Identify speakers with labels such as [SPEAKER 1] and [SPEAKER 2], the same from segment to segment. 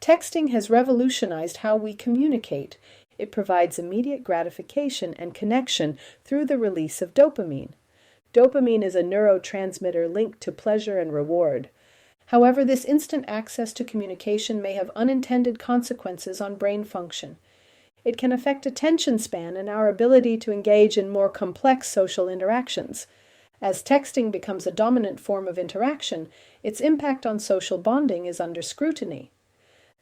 [SPEAKER 1] Texting has revolutionized how we communicate. It provides immediate gratification and connection through the release of dopamine. Dopamine is a neurotransmitter linked to pleasure and reward. However, this instant access to communication may have unintended consequences on brain function. It can affect attention span and our ability to engage in more complex social interactions. As texting becomes a dominant form of interaction, its impact on social bonding is under scrutiny.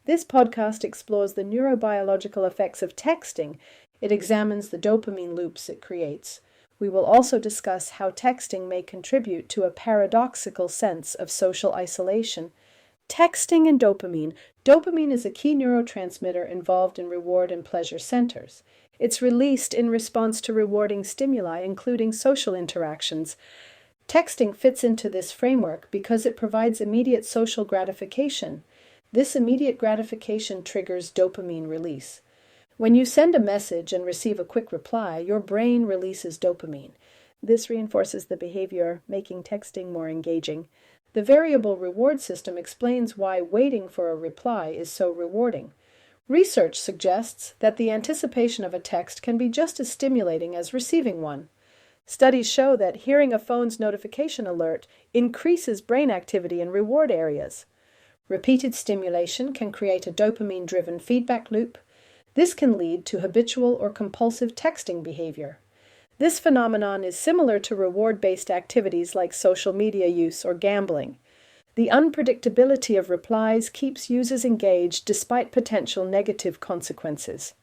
[SPEAKER 1] This podcast explores the neurobiological effects of texting. It examines the dopamine loops it creates. We will also discuss how texting may contribute to a paradoxical sense of social isolation. Texting and dopamine. Dopamine is a key neurotransmitter involved in reward and pleasure centers. It's released in response to rewarding stimuli, including social interactions. Texting fits into this framework because it provides immediate social gratification. This immediate gratification triggers dopamine release. When you send a message and receive a quick reply, your brain releases dopamine. This reinforces the behavior, making texting more engaging. The variable reward system explains why waiting for a reply is so rewarding. Research suggests that the anticipation of a text can be just as stimulating as receiving one. Studies show that hearing a phone's notification alert increases brain activity in reward areas. Repeated stimulation can create a dopamine-driven feedback loop. This can lead to habitual or compulsive texting behavior. This phenomenon is similar to reward-based activities like social media use or gambling. The unpredictability of replies keeps users engaged despite potential negative consequences.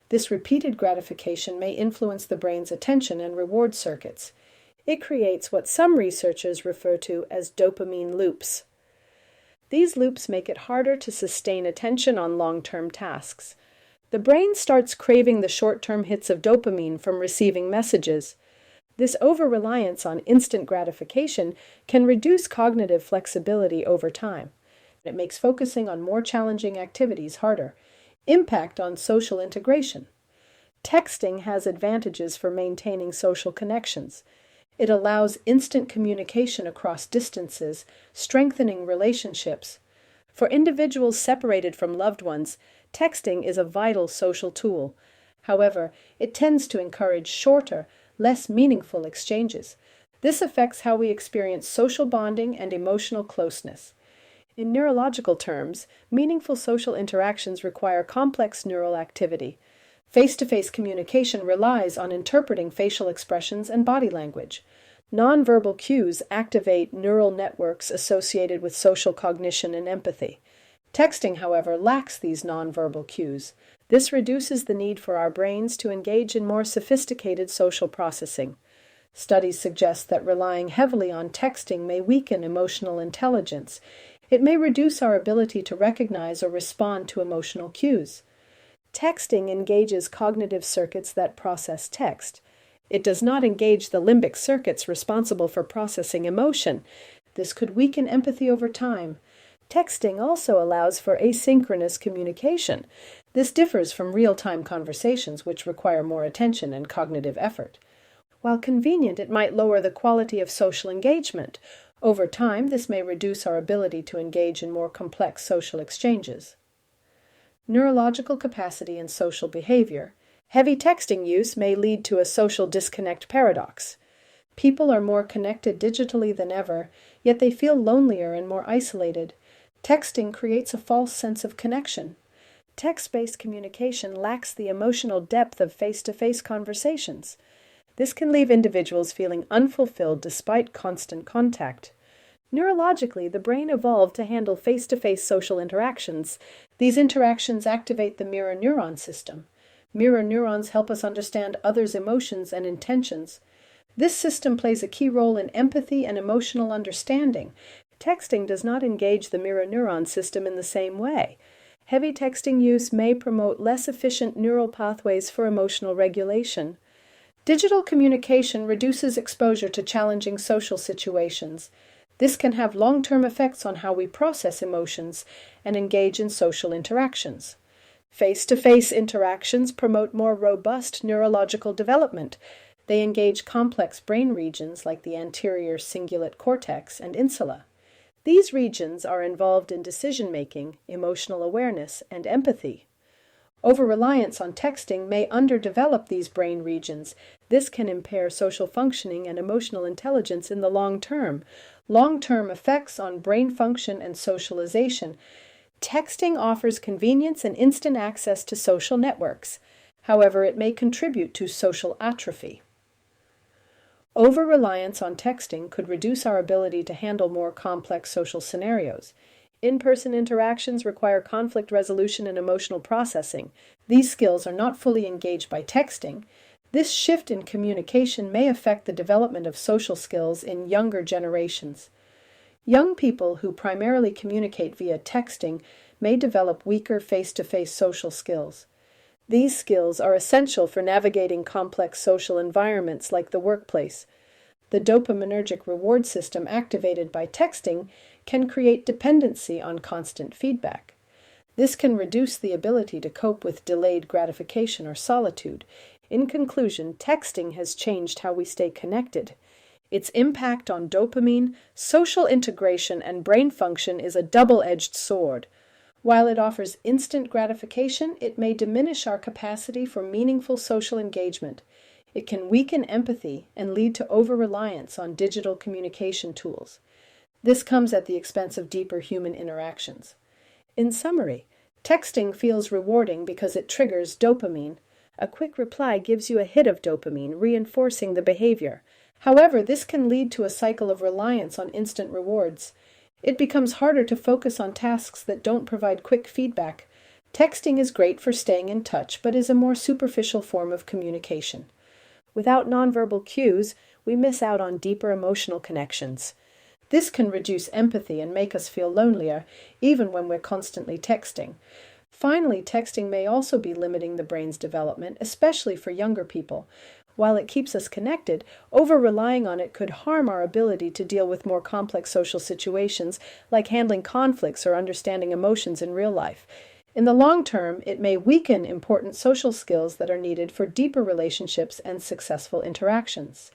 [SPEAKER 1] This repeated gratification may influence the brain's attention and reward circuits. It creates what some researchers refer to as dopamine loops. These loops make it harder to sustain attention on long-term tasks. The brain starts craving the short-term hits of dopamine from receiving messages. This over-reliance on instant gratification can reduce cognitive flexibility over time. It makes focusing on more challenging activities harder. Impact on social integration. Texting has advantages for maintaining social connections. It allows instant communication across distances, strengthening relationships. For individuals separated from loved ones, texting is a vital social tool. However, it tends to encourage shorter, less meaningful exchanges. This affects how we experience social bonding and emotional closeness. In neurological terms, meaningful social interactions require complex neural activity. Face-to-face communication relies on interpreting facial expressions and body language. Nonverbal cues activate neural networks associated with social cognition and empathy. Texting, however, lacks these nonverbal cues. This reduces the need for our brains to engage in more sophisticated social processing. Studies suggest that relying heavily on texting may weaken emotional intelligence. It may reduce our ability to recognize or respond to emotional cues. Texting engages cognitive circuits that process text. It does not engage the limbic circuits responsible for processing emotion. This could weaken empathy over time. Texting also allows for asynchronous communication. This differs from real-time conversations, which require more attention and cognitive effort. While convenient, it might lower the quality of social engagement. Over time, this may reduce our ability to engage in more complex social exchanges. Neurological capacity and social behavior. Heavy texting use may lead to a social disconnect paradox. People are more connected digitally than ever, yet they feel lonelier and more isolated. Texting creates a false sense of connection. Text-based communication lacks the emotional depth of face-to-face conversations. This can leave individuals feeling unfulfilled despite constant contact. Neurologically, the brain evolved to handle face-to-face social interactions. These interactions activate the mirror neuron system. Mirror neurons help us understand others' emotions and intentions. This system plays a key role in empathy and emotional understanding. Texting does not engage the mirror neuron system in the same way. Heavy texting use may promote less efficient neural pathways for emotional regulation. Digital communication reduces exposure to challenging social situations. This can have long-term effects on how we process emotions and engage in social interactions. Face-to-face interactions promote more robust neurological development. They engage complex brain regions like the anterior cingulate cortex and insula. These regions are involved in decision-making, emotional awareness, and empathy. Over-reliance on texting may underdevelop these brain regions. This can impair social functioning and emotional intelligence in the long term. Long-term effects on brain function and socialization. Texting offers convenience and instant access to social networks. However, it may contribute to social atrophy. Over-reliance on texting could reduce our ability to handle more complex social scenarios. In-person interactions require conflict resolution and emotional processing. These skills are not fully engaged by texting. This shift in communication may affect the development of social skills in younger generations. Young people who primarily communicate via texting may develop weaker face-to-face social skills. These skills are essential for navigating complex social environments like the workplace. The dopaminergic reward system activated by texting can create dependency on constant feedback. This can reduce the ability to cope with delayed gratification or solitude. In conclusion, texting has changed how we stay connected. Its impact on dopamine, social integration, and brain function is a double-edged sword. While it offers instant gratification, it may diminish our capacity for meaningful social engagement. It can weaken empathy and lead to over-reliance on digital communication tools. This comes at the expense of deeper human interactions. In summary, texting feels rewarding because it triggers dopamine. A quick reply gives you a hit of dopamine, reinforcing the behavior. However, this can lead to a cycle of reliance on instant rewards. It becomes harder to focus on tasks that don't provide quick feedback. Texting is great for staying in touch, but is a more superficial form of communication. Without nonverbal cues, we miss out on deeper emotional connections. This can reduce empathy and make us feel lonelier, even when we're constantly texting. Finally, texting may also be limiting the brain's development, especially for younger people. While it keeps us connected, over-relying on it could harm our ability to deal with more complex social situations, like handling conflicts or understanding emotions in real life. In the long term, it may weaken important social skills that are needed for deeper relationships and successful interactions.